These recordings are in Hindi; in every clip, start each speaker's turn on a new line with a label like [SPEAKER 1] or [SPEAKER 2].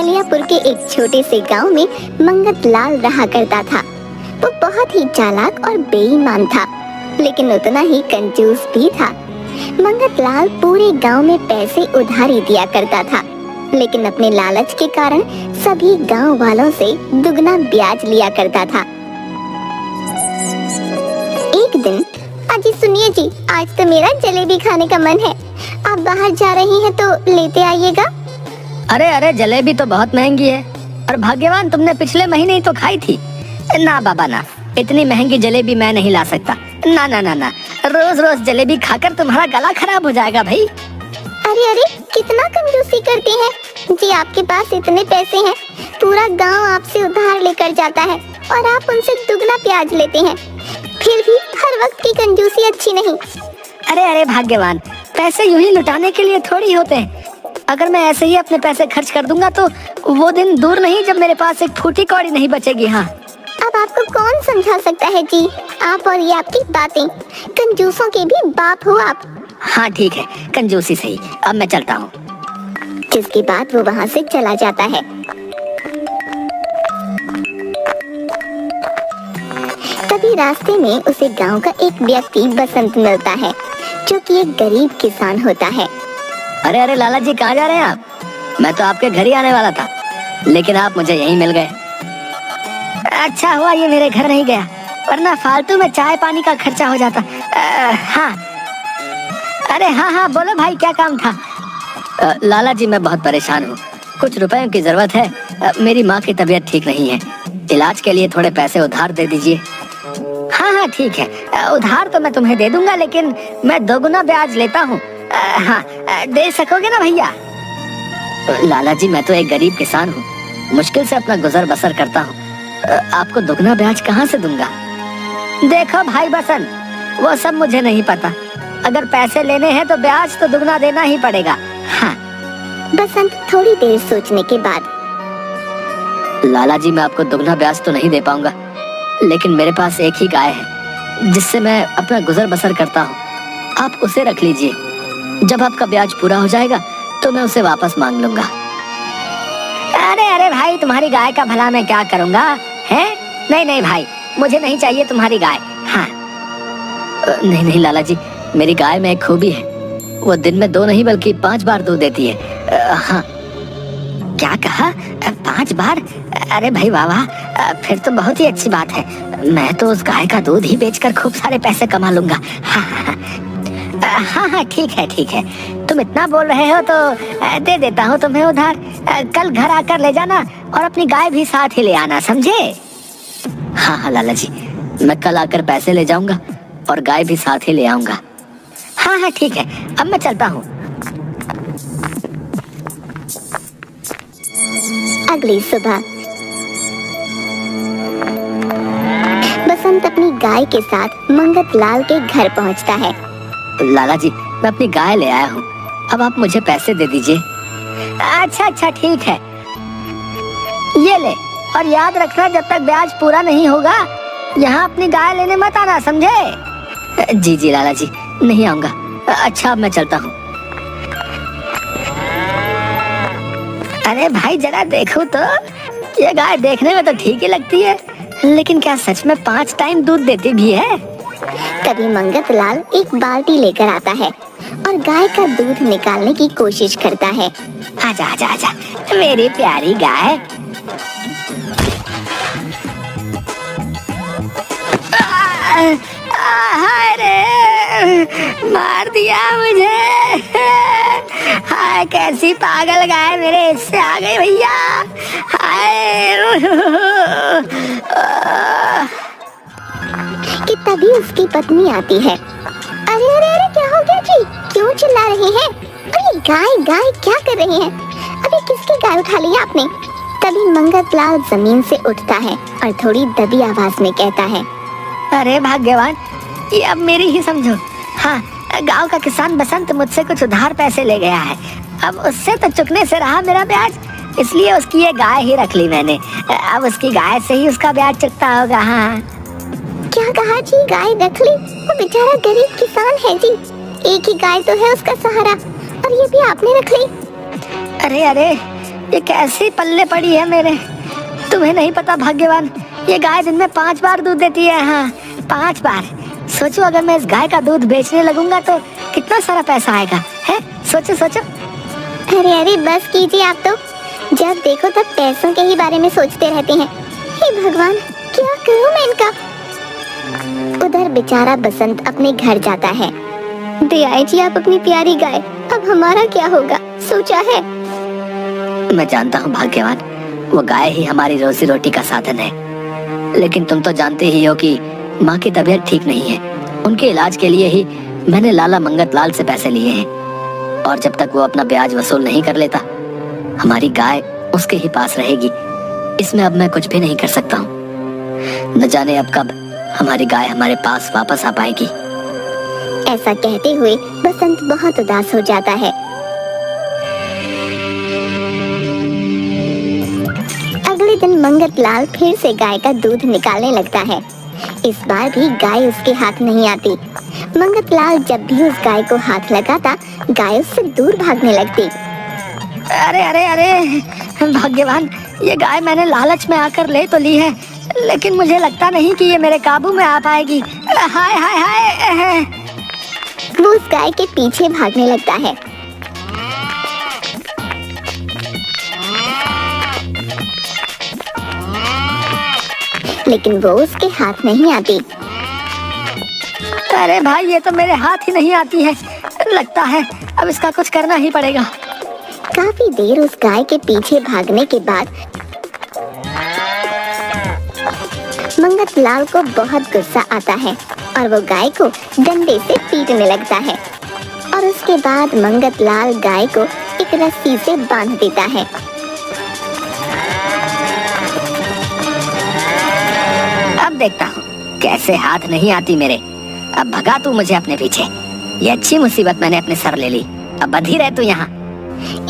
[SPEAKER 1] कलियापुर के एक छोटे से गांव में मंगत लाल रहा करता था। वो बहुत ही चालाक और बेईमान था, लेकिन उतना ही कंजूस भी था। मंगत लाल पूरे गांव में पैसे उधारी दिया करता था, लेकिन अपने लालच के कारण सभी गांव वालों से दुगना ब्याज लिया करता था। एक दिन, अजी सुनिए जी, आज तो मेरा जलेबी खाने का मन है। आप बाहर जा रही हैं तो लेते आइएगा।
[SPEAKER 2] अरे अरे, जलेबी तो बहुत महंगी है और भाग्यवान तुमने पिछले महीने ही तो खाई थी। ना बाबा ना, इतनी महंगी जलेबी मैं नहीं ला सकता। ना ना ना ना, रोज रोज जलेबी खाकर तुम्हारा गला खराब हो जाएगा भाई।
[SPEAKER 1] अरे अरे, कितना कंजूसी करते हैं जी। आपके पास इतने पैसे हैं, पूरा गांव आपसे उधार लेकर जाता है और आप उनसे दुगना ब्याज लेते हैं। फिर भी हर वक्त की कंजूसी अच्छी नहीं।
[SPEAKER 2] अरे अरे भाग्यवान, पैसे यूं ही लुटाने के लिए थोड़ी होते हैं। अगर मैं ऐसे ही अपने पैसे खर्च कर दूंगा तो वो दिन दूर नहीं जब मेरे पास एक फूटी कौड़ी नहीं बचेगी। हाँ,
[SPEAKER 1] अब आपको कौन समझा सकता है जी। आप और ये आपकी बातें, कंजूसों के भी बाप हो आप।
[SPEAKER 2] हाँ ठीक है, कंजूसी सही, अब मैं चलता हूँ।
[SPEAKER 1] जिसके बाद वो वहाँ से चला जाता है। तभी रास्ते में उसे गांव का एक व्यक्ति बसंत मिलता है, जो कि एक गरीब किसान होता है।
[SPEAKER 2] अरे अरे लाला जी, कहाँ जा रहे हैं आप? मैं तो आपके घर ही आने वाला था, लेकिन आप मुझे यहीं मिल गए। अच्छा हुआ ये मेरे घर नहीं गया, वरना फालतू में चाय पानी का खर्चा हो जाता। हाँ, अरे हाँ हाँ, बोलो भाई, क्या काम था? लाला जी, मैं बहुत परेशान हूँ, कुछ रुपयों की जरूरत है। मेरी माँ की तबीयत ठीक नहीं है, इलाज के लिए थोड़े पैसे उधार दे दीजिए। हाँ हाँ ठीक है, उधार तो मैं तुम्हें दे दूंगा, लेकिन मैं दोगुना ब्याज लेता हूँ। हाँ, दे सकोगे ना भैया? लाला जी, मैं तो एक गरीब किसान हूँ, मुश्किल से अपना गुजर बसर करता हूँ, आपको दुगना ब्याज कहाँ से दूंगा? देखो भाई बसंत, वो सब मुझे नहीं पता, अगर पैसे लेने हैं तो ब्याज तो दुगना देना ही पड़ेगा। हाँ।
[SPEAKER 1] बसंत थोड़ी देर सोचने के बाद,
[SPEAKER 2] लाला जी, मैं आपको दुगना ब्याज तो नहीं दे पाऊंगा, लेकिन मेरे पास एक ही गाय है जिससे मैं अपना गुजर बसर करता हूँ, आप उसे रख लीजिए। जब आपका ब्याज पूरा हो जाएगा तो मैं उसे वापस मांग लूंगा। अरे अरे भाई, तुम्हारी गाय का भला मैं क्या करूंगा? है? नहीं नहीं भाई, मुझे नहीं चाहिए तुम्हारी गाय। हाँ, नहीं नहीं लाला जी, मेरी गाय में एक खूबी है, वो दिन में 2 नहीं बल्कि 5 बार दूध देती है। हाँ। क्या कहा? 5 बार? अरे भाई वाह वाह, फिर तो बहुत ही अच्छी बात है। मैं तो उस गाय का दूध ही बेचकर खूब सारे पैसे कमा लूंगा। हाँ हाँ हाँ हाँ, ठीक है ठीक है, तुम इतना बोल रहे हो तो दे देता हूँ तुम्हें उधार। कल घर आकर ले जाना और अपनी गाय भी साथ ही ले आना, समझे? हाँ हाँ लाला जी, मैं कल आकर पैसे ले जाऊंगा और गाय भी साथ ही ले आऊंगा। हाँ हाँ ठीक है, अब मैं चलता हूँ।
[SPEAKER 1] अगली सुबह बसंत अपनी गाय के साथ मंगत लाल के घर पहुंचता है।
[SPEAKER 2] लाला जी, मैं अपनी गाय ले आया हूँ, अब आप मुझे पैसे दे दीजिए। अच्छा अच्छा ठीक है, ये ले, और याद रखना जब तक ब्याज पूरा नहीं होगा यहाँ अपनी गाय लेने मत आना, समझे? जी जी लाला जी, नहीं आऊंगा। अच्छा, अब मैं चलता हूँ। अरे भाई जरा देखो तो, ये गाय देखने में तो ठीक ही लगती है, लेकिन क्या सच में 5 टाइम दूध देती भी है?
[SPEAKER 1] तभी मंगत लाल एक बाल्टी लेकर आता है और गाय का दूध निकालने की कोशिश करता है।
[SPEAKER 2] आजा आजा आजा, मेरी प्यारी गाय। हाय रे, मार दिया मुझे। हाय, कैसी पागल गाय मेरे हिस्से आ गई भैया। हाय।
[SPEAKER 1] कि तभी उसकी पत्नी आती है। अरे अरे अरे, क्या हो गया जी? क्यों चिल्ला रहे हैं? अरे गाय गाय, क्या कर रहे हैं? अभी किसकी गाय उठा ली आपने? तभी मंगत लाल जमीन से उठता है और थोड़ी दबी आवाज में कहता है,
[SPEAKER 2] अरे भाग्यवान, ये अब मेरी ही समझो। हाँ, गांव का किसान बसंत मुझसे कुछ उधार पैसे ले गया है, अब उससे तो चुकने से रहा मेरा ब्याज, इसलिए उसकी ये गाय ही रख ली मैंने। अब उसकी गाय से ही उसका ब्याज चुकता होगा। हाँ।
[SPEAKER 1] क्या कहा जी? गाय रख ली? वो बेचारा गरीब किसान है जी, एक ही गाय तो है उसका सहारा, और ये भी आपने रख ली?
[SPEAKER 2] अरे अरे, ये कैसी पल्ले पड़ी है मेरे। तुम्हें नहीं पता भाग्यवान, ये गाय दिन में 5 बार दूध देती है। हाँ, 5 बार। सोचो अगर मैं इस गाय का दूध बेचने लगूंगा तो कितना सारा पैसा आएगा, है? सोचो सोचो।
[SPEAKER 1] अरे अरे बस कीजिए, आप तो जब देखो तब पैसों के ही बारे में सोचते रहते हैं। हे भगवान, क्या करूं मैं इनका। उधर बेचारा बसंत अपने घर जाता है। दयाई जी, आप अपनी प्यारी गाय, अब हमारा क्या होगा सोचा है?
[SPEAKER 2] मैं जानता हूँ भाग्यवान, वो गाय ही हमारी रोजी रोटी का साधन है, लेकिन तुम तो जानते ही हो कि माँ की तबीयत ठीक नहीं है। उनके इलाज के लिए ही मैंने लाला मंगत लाल से पैसे लिए हैं, और जब तक वो अपना ब्याज वसूल नहीं कर लेता हमारी गाय उसके ही पास रहेगी। इसमें अब मैं कुछ भी नहीं कर सकता हूँ। न जाने अब कब हमारी गाय हमारे पास वापस आ पाएगी।
[SPEAKER 1] ऐसा कहते हुए बसंत बहुत उदास हो जाता है। अगले दिन मंगत लाल फिर से गाय का दूध निकालने लगता है। इस बार भी गाय उसके हाथ नहीं आती। मंगत लाल जब भी उस गाय को हाथ लगाता, गाय उससे दूर भागने लगती।
[SPEAKER 2] अरे अरे अरे भाग्यवान, ये गाय मैंने लालच में आकर ले तो ली है, लेकिन मुझे लगता नहीं कि ये मेरे काबू में आ पाएगी। हाय हाय हाय।
[SPEAKER 1] वो उस गाय के पीछे भागने लगता है। लेकिन वो उसके हाथ नहीं आती।
[SPEAKER 2] अरे भाई, ये तो मेरे हाथ ही नहीं आती है। लगता है अब इसका कुछ करना ही पड़ेगा।
[SPEAKER 1] काफी देर उस गाय के पीछे भागने के बाद मंगत लाल को बहुत गुस्सा आता है और वो गाय को डंडे से पीटने लगता है। और उसके बाद मंगत लाल गाय को एक रस्सी से बांध देता है।
[SPEAKER 2] अब देखता हूँ कैसे हाथ नहीं आती मेरे। अब भगा तू मुझे अपने पीछे। ये अच्छी मुसीबत मैंने अपने सर ले ली। अब बधी रह तू यहाँ।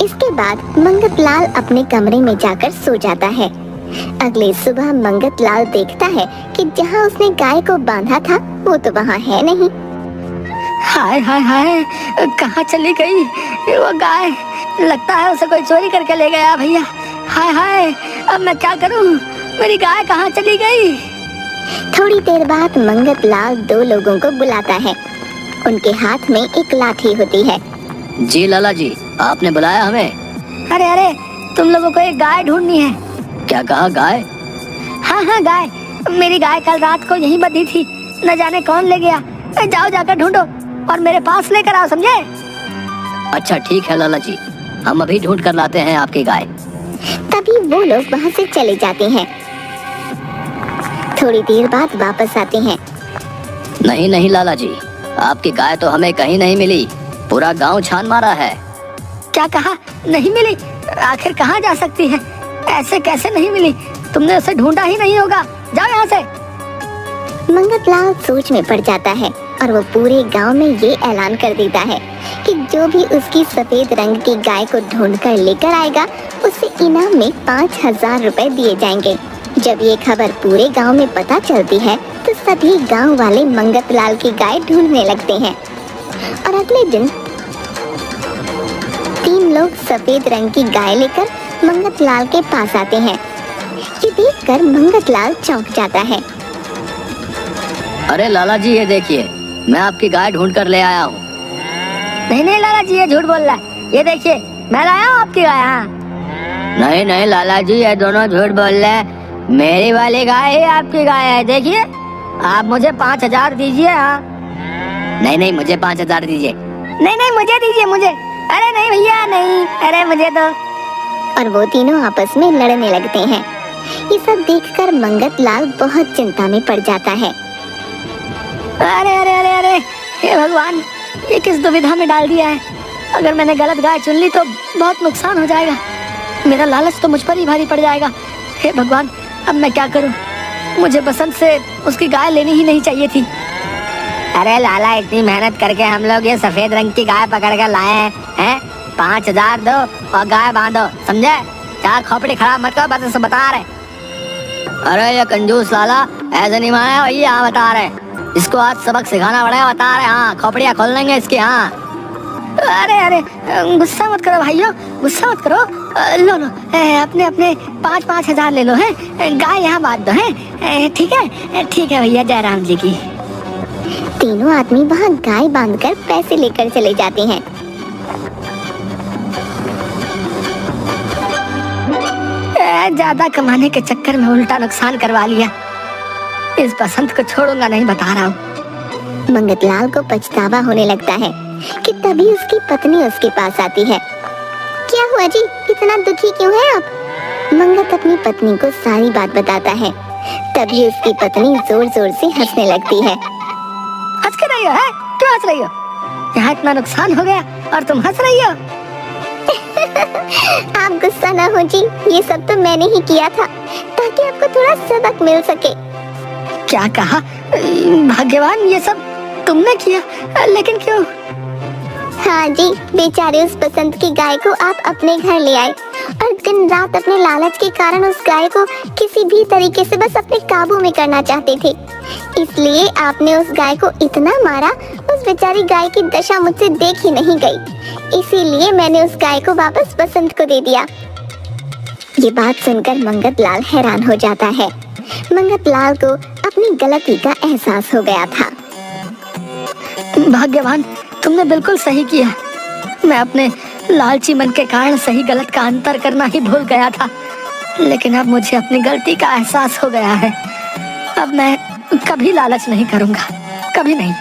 [SPEAKER 1] इसके बाद मंगत लाल अपने कमरे में जाकर सो जाता है। अगली सुबह मंगत लाल देखता है कि जहाँ उसने गाय को बांधा था वो तो वहाँ है नहीं।
[SPEAKER 2] हाय हाय हाय, कहाँ चली गई वो गाय? लगता है उसे कोई चोरी करके ले गया भैया। हाय हाय, अब मैं क्या करूँ? मेरी गाय कहाँ चली गई?
[SPEAKER 1] थोड़ी देर बाद मंगत लाल 2 लोगों को बुलाता है। उनके हाथ में एक लाठी होती है।
[SPEAKER 2] जी लाला जी, आपने बुलाया हमें? अरे अरे, तुम लोगों को एक गाय ढूंढनी है। क्या कहा, गाय? हाँ हाँ, गाय। मेरी गाय कल रात को यहीं बंधी थी, न जाने कौन ले गया। जाओ जाकर ढूंढो और मेरे पास लेकर आओ, समझे? अच्छा ठीक है लाला जी, हम अभी ढूंढ कर लाते हैं आपकी गाय।
[SPEAKER 1] तभी वो लोग वहाँ से चले जाते हैं। थोड़ी देर बाद वापस आते हैं।
[SPEAKER 2] नहीं नहीं लाला जी, आपकी गाय तो हमें कहीं नहीं मिली। पूरा गांव छान मारा है। क्या कहा? नहीं मिली? आखिर कहाँ जा सकती है? ऐसे कैसे नहीं मिली? तुमने उसे ढूंढा ही नहीं होगा। जाओ यहाँ से।
[SPEAKER 1] मंगत लाल सोच में पड़ जाता है और वो पूरे गांव में ये ऐलान कर देता है कि जो भी उसकी सफेद रंग की गाय को ढूंढ कर लेकर आएगा उसे इनाम में 5000 रुपए दिए जाएंगे। जब ये खबर पूरे गांव में पता चलती है तो सभी गांव वाले मंगत लाल की गाय ढूंढने लगते हैं। और अगले दिन 3 लोग सफेद रंग की गाय लेकर मंगत लाल के पास आते हैं। ये देखकर मंगत लाल चौंक जाता है।
[SPEAKER 2] अरे लाला जी, ये देखिए, मैं आपकी गाय ढूंढ कर ले आया हूँ। नहीं नहीं लाला जी, ये झूठ बोल रहा है। ये देखिए, मैं लाया हूँ आपकी गाय। हाँ नहीं नहीं लाला जी, ये दोनों झूठ बोल रहे हैं। मेरी वाली गाय ही आपकी गाय है। देखिए, आप मुझे 5000 दीजिए। हाँ नहीं नहीं, मुझे 5000 दीजिए। नहीं नहीं, मुझे दीजिए, मुझे। अरे नहीं भैया, नहीं, अरे मुझे तो।
[SPEAKER 1] और वो तीनों आपस में लड़ने लगते हैं। ये सब देखकर मंगत लाल बहुत चिंता में पड़ जाता है।
[SPEAKER 2] अरे अरे अरे अरे, हे भगवान, ये किस दुविधा में डाल दिया है। अगर मैंने गलत गाय चुन ली तो बहुत नुकसान हो जाएगा। मेरा लालच तो मुझ पर ही भारी पड़ जाएगा। हे भगवान, अब मैं क्या करूं? मुझे बसंत से उसकी गाय लेनी ही नहीं चाहिए थी। अरे लाला, इतनी मेहनत करके हम लोग ये सफेद रंग की गाय पकड़ कर लाए हैं। 5000 दो और गाय बांधो, समझे? चार खोपड़ी खराब मत करो, बस इसे बता रहे। अरे ये कंजूस लाला, ऐसे नहीं माना भैया। हाँ बता रहे, इसको आज सबक सिखाना पड़ेगा। बता रहे, हाँ खोपड़ियाँ खोल लेंगे इसकी। हाँ अरे अरे, गुस्सा मत करो भाइयों, गुस्सा मत करो। लो लो, अपने अपने 5-5 हज़ार ले लो है, गाय यहाँ बांध दो है। ठीक है भैया, जय राम जी की।
[SPEAKER 1] तीनों आदमी वहाँ गाय बांधकर पैसे लेकर चले जाते हैं।
[SPEAKER 2] ज्यादा कमाने के चक्कर में उल्टा नुकसान करवा लिया। इस बसंत को छोड़ूंगा नहीं, बता रहा हूँ।
[SPEAKER 1] मंगतलाल को पछतावा होने लगता है कि तभी उसकी पत्नी उसके पास आती है। क्या हुआ जी, इतना दुखी क्यों हैं आप? मंगत अपनी पत्नी को सारी बात बताता है। तभी उसकी पत्नी जोर जोर से हंसने लगती है।
[SPEAKER 2] हंस के रही हो है? क्यों हंस रही हो? यहाँ इतना नुकसान हो गया और तुम हंस रही हो?
[SPEAKER 1] आप गुस्सा ना हो जी, ये सब तो मैंने ही किया था ताकि आपको थोड़ा सबक मिल सके।
[SPEAKER 2] क्या कहा? भाग्यवान, ये सब तुमने किया, लेकिन क्यों?
[SPEAKER 1] हाँ जी, बेचारे उस बसंत की गाय को आप अपने घर ले आए और दिन रात अपने लालच के कारण उस गाय को किसी भी तरीके से बस अपने काबू में करना चाहते थे। इसलिए आपने उस गाय को इतना मारा, उस बेचारी गाय की दशा मुझसे देखी नहीं गई। इसीलिए मैंने उस गाय को वापस बसंत को दे दिया। ये बात सुनकर मंगतलाल हैरान हो जाता है। मंगतलाल को अपनी गलती का एहसास हो गया था।
[SPEAKER 2] भाग्यवान, तुमने बिल्कुल सही किया। मैं अपने लालची मन के कारण सही गलत का अंतर करना ही भूल गया था, लेकिन अब मुझे अपनी गलती का एहसास हो गया है। अब मैं कभी लालच नहीं करूंगा, कभी नहीं।